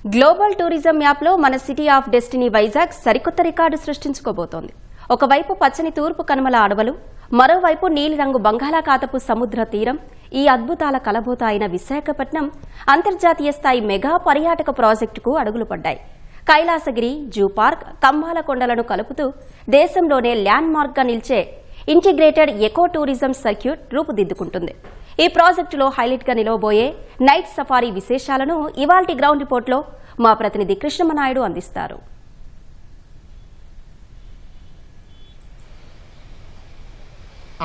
Global tourism మ్యాప్లో మన city of destiny Vizag సరికొత్త రికార్డు సృష్టించుకోబోతోంది. ఒకవైపు పచ్చని తూర్పు కనుమల అడవులు, మరోవైపు నీలిరంగు బంగాళాఖాతపు సముద్ర తీరం, ఈ అద్భుతాల కలబోత అయిన విశాఖపట్నం అంతర్జాతీయ స్థాయి మెగా పర్యాటక ప్రాజెక్టుకు అడుగులు పడ్డాయి. కైలాసగిరి, జూ పార్క్, కంబాల కొండలను కలుపుతూ దేశంలోనే ల్యాండ్ మార్క్ గా నిలిచే ఇంటిగ్రేటెడ్ ఎకో టూరిజం సర్క్యూట్ రూపుదిద్దుకుంటుంది. ఈ ప్రాజెక్టులో హైలైట్ గా నిలవబోయే నైట్ సఫారీ విశేషాలను ఇవాల్టి గ్రౌండ్ రిపోర్ట్లో మా ప్రతినిధి కృష్ణమనాయుడు అందిస్తారు.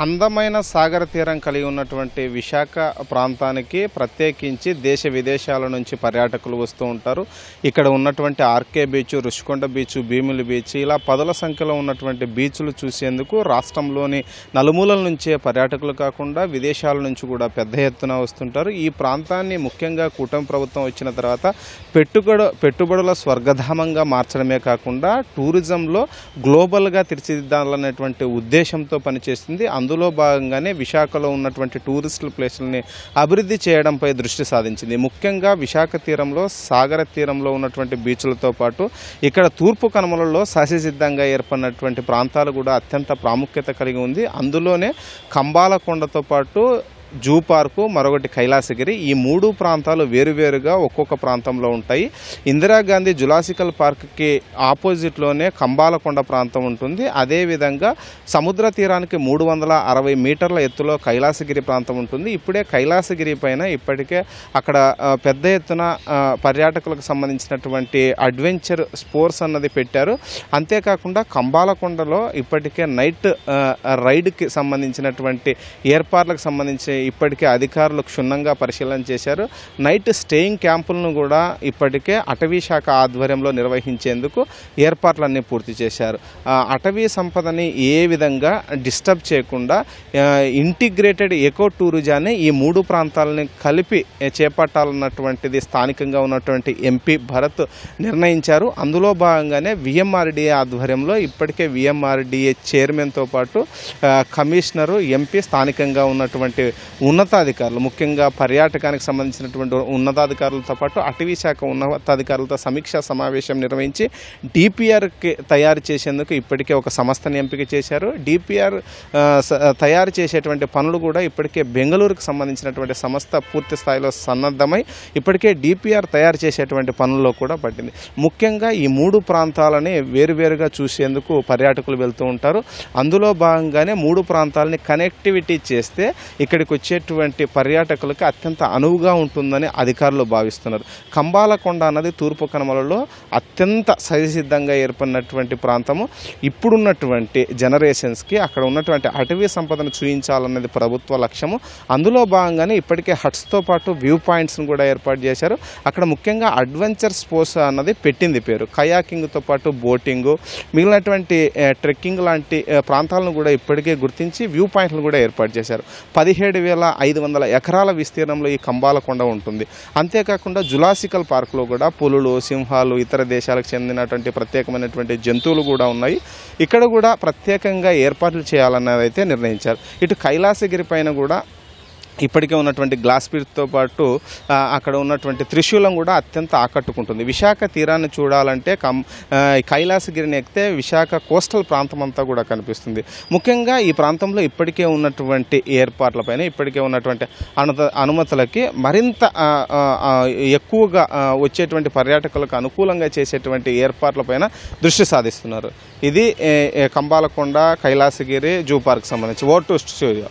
అందమైన సాగర తీరం కలిగి ఉన్నటువంటి విశాఖ ప్రాంతానికి ప్రత్యేకించి దేశ విదేశాల నుంచి పర్యాటకులు వస్తూ ఉంటారు. ఇక్కడ ఉన్నటువంటి RK beach, Rushikonda beach, Bheemili beach, ఇలా పదుల సంఖ్యలో ఉన్నటువంటి బీచ్లు చూసేందుకు రాష్ట్రంలోని నలుమూలల నుంచే పర్యాటకులు కాకుండా విదేశాల నుంచి కూడా పెద్ద ఎత్తున వస్తుంటారు. ఈ ప్రాంతాన్ని ముఖ్యంగా కూటమి ప్రభుత్వం వచ్చిన తర్వాత పెట్టుబడుల స్వర్గధామంగా మార్చడమే కాకుండా టూరిజంలో గ్లోబల్గా తీర్చిదిద్దాలనేటువంటి ఉద్దేశంతో పనిచేస్తుంది. అందులో భాగంగానే విశాఖలో ఉన్నటువంటి టూరిస్టుల ప్లేసులని అభివృద్ధి చేయడంపై దృష్టి సాధించింది. ముఖ్యంగా విశాఖ తీరంలో, సాగర తీరంలో ఉన్నటువంటి బీచ్లతో పాటు ఇక్కడ తూర్పు కనుమలలో సహజసిద్ధంగా ఏర్పడినటువంటి ప్రాంతాలు కూడా అత్యంత ప్రాముఖ్యత కలిగి ఉంది. అందులోనే కంబాలకొండతో పాటు జూ పార్కు, మరొకటి కైలాసగిరి, ఈ మూడు ప్రాంతాలు వేరువేరుగా ఒక్కొక్క ప్రాంతంలో ఉంటాయి. ఇందిరాగాంధీ జులాసికల్ పార్క్కి ఆపోజిట్లోనే కంబాలకొండ ప్రాంతం ఉంటుంది. అదేవిధంగా సముద్ర తీరానికి 360 మీటర్ల ఎత్తులో కైలాసగిరి ప్రాంతం ఉంటుంది. ఇప్పుడే కైలాసగిరి పైన ఇప్పటికే అక్కడ పెద్ద ఎత్తున పర్యాటకులకు సంబంధించినటువంటి అడ్వెంచర్ స్పోర్ట్స్ అన్నది పెట్టారు. అంతేకాకుండా కంబాలకొండలో ఇప్పటికే నైట్ రైడ్కి సంబంధించినటువంటి ఏర్పాట్లకు సంబంధించి ఇప్పటికే అధికారులు క్షుణ్ణంగా పరిశీలన చేశారు. నైట్ స్టేయింగ్ క్యాంపులను కూడా ఇప్పటికే అటవీ శాఖ ఆధ్వర్యంలో నిర్వహించేందుకు ఏర్పాట్లన్నీ పూర్తి చేశారు. అటవీ సంపదని ఏ విధంగా డిస్టర్బ్ చేయకుండా ఇంటిగ్రేటెడ్ ఎకో టూరిజాన్ని ఈ మూడు ప్రాంతాలని కలిపి చేపట్టాలన్నటువంటిది స్థానికంగా ఉన్నటువంటి ఎంపీ భరత్ నిర్ణయించారు. అందులో భాగంగానే విఎంఆర్డీఏ ఆధ్వర్యంలో ఇప్పటికే విఎంఆర్డీఏ చైర్మన్తో పాటు కమిషనరు, ఎంపీ, స్థానికంగా ఉన్నటువంటి ఉన్నతాధికారులు, ముఖ్యంగా పర్యాటకానికి సంబంధించినటువంటి ఉన్నతాధికారులతో పాటు అటవీ శాఖ ఉన్నతాధికారులతో సమీక్షా సమావేశం నిర్వహించి డిపిఆర్కి తయారు చేసేందుకు ఇప్పటికే ఒక సంస్థని ఎంపిక చేశారు. డిపిఆర్ తయారు చేసేటువంటి పనులు కూడా ఇప్పటికే బెంగళూరుకు సంబంధించినటువంటి సంస్థ పూర్తి స్థాయిలో సన్నద్ధమై ఇప్పటికే డిపిఆర్ తయారు చేసేటువంటి పనుల్లో కూడా పట్టింది. ముఖ్యంగా ఈ మూడు ప్రాంతాలని వేరువేరుగా చూసేందుకు పర్యాటకులు వెళ్తూ ఉంటారు. అందులో భాగంగానే మూడు ప్రాంతాలని కనెక్టివిటీ చేస్తే ఇక్కడికి వచ్చేటువంటి పర్యాటకులకు అత్యంత అనువుగా ఉంటుందని అధికారులు భావిస్తున్నారు. కంబాలకొండ అన్నది తూర్పు కనుమలలో అత్యంత సహజసిద్ధంగా ఏర్పడినటువంటి ప్రాంతము. ఇప్పుడున్నటువంటి జనరేషన్స్కి అక్కడ ఉన్నటువంటి అటవీ సంపదను చూపించాలన్నది ప్రభుత్వ లక్ష్యము. అందులో భాగంగానే ఇప్పటికే హట్స్తో పాటు వ్యూ పాయింట్స్ను కూడా ఏర్పాటు చేశారు. అక్కడ ముఖ్యంగా అడ్వెంచర్ స్పోర్ట్స్ అన్నది పెట్టింది పేరు. కయాకింగ్తో పాటు బోటింగు, మిగిలినటువంటి ట్రెక్కింగ్ లాంటి ప్రాంతాలను కూడా ఇప్పటికే గుర్తించి వ్యూ పాయింట్లను కూడా ఏర్పాటు చేశారు. 17,500 ఎకరాల విస్తీర్ణంలో ఈ కంబాలకొండ ఉంటుంది. అంతేకాకుండా జులాసికల్ పార్కులో కూడా పులులు, సింహాలు, ఇతర దేశాలకు చెందినటువంటి ప్రత్యేకమైనటువంటి జంతువులు కూడా ఉన్నాయి. ఇక్కడ కూడా ప్రత్యేకంగా ఏర్పాట్లు చేయాలన్నది అయితే నిర్ణయించారు. ఇటు కైలాసగిరి పైన కూడా ఇప్పటికే ఉన్నటువంటి గ్లాస్ బ్రిడ్జ్తో పాటు అక్కడ ఉన్నటువంటి త్రిశూలం కూడా అత్యంత ఆకట్టుకుంటుంది. విశాఖ తీరాన్ని చూడాలంటే కైలాసగిరిని ఎక్కితే విశాఖ కోస్టల్ ప్రాంతం అంతా కూడా కనిపిస్తుంది. ముఖ్యంగా ఈ ప్రాంతంలో ఇప్పటికే ఉన్నటువంటి ఏర్పాట్లపైన, ఇప్పటికే ఉన్నటువంటి అనుమతులకి మరింత ఎక్కువగా వచ్చేటువంటి పర్యాటకులకు అనుకూలంగా చేసేటువంటి ఏర్పాట్లపైన దృష్టి సాధిస్తున్నారు. ఇది కంబాలకొండ, కైలాసగిరి, జూ పార్క్ సంబంధించి ఓ2 స్టూడియో.